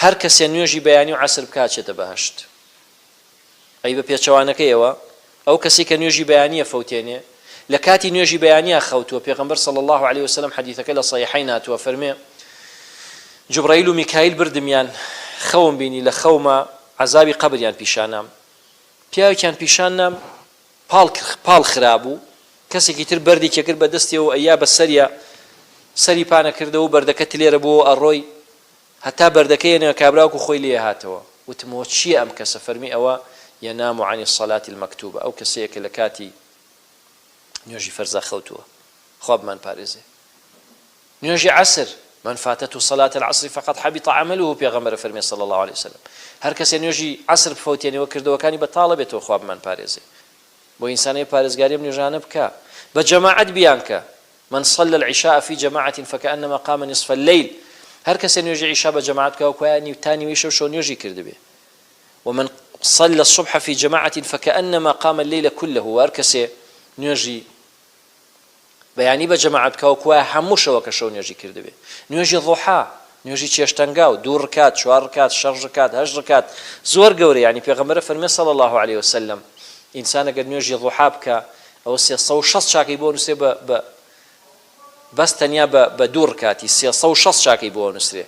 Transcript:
هەر کەسێ نوێژی بەیانی و عەسر بکات چێتە بەهەشت. ئەی بە پێچەوانەکەیەوە ئەو کەسی کە نوێژی بەیانیە فەوتێنێ لە کاتی نوێژی بەیانیە خەوتووە. پێغەمبەر صلی الله عليه وسلم حەدیثەکە لە صەحیحەین هاتووە فەرمێ جوبرەیل و میکایل بردمیان خەوم بینی لە خەومە عەزابی قەبریان پیشانام. پیاوێکیان پیشانام پاڵ خرابوو، کەسێکی تر بەردی کرد بە دەستیەوە ئەیا بە سەری پانە کردەوە و بەردەکە لێرە بووە ئەڕۆی هەتا بەردەکە هێنەوە کابراوکو خۆی لێ هاتەوە. وتمەوە چییە ئەم کەسە؟ فەرمی ئەوە ينام عن الصلاة المكتوبة أو كسيك لكاتي نيوجي فرزا خوتوه خواب من بارزه. نيوجي عصر من فاتته صلاة العصر فقد حبط عمله بيغمر فرمي صلى الله عليه وسلم. هر كسي نيوجي عصر بفوتيني وكردو وكاني بطالبته خواب من بارزه. بو إنساني بارزقاري من جانبك بجماعة بيانك من صلى العشاء في جماعة فكأنما قام نصف الليل. هر كسي نيوجي عشاء بجماعتك وكاني تاني ويشو شو نيوجي كردبه. ومن صلى الصبح في جماعة فكأنما قام الليل كله. واركسي نيوجي بيعني بجماعة كوكوا هموش وكشو نيوجي كردبه. نيوجي ضحى نيوجي تشتنقاو 2 ركعات 4 ركعات 6 ركعات 8 ركعات زور قوري. يعني پیغمبر فرمي صلى الله عليه وسلم انسان قد نيوجي ضحى بك او سي صو شخص شاكي بونسي بس تنيا ب 2 ركعات سي صو شخص شاكي بونسي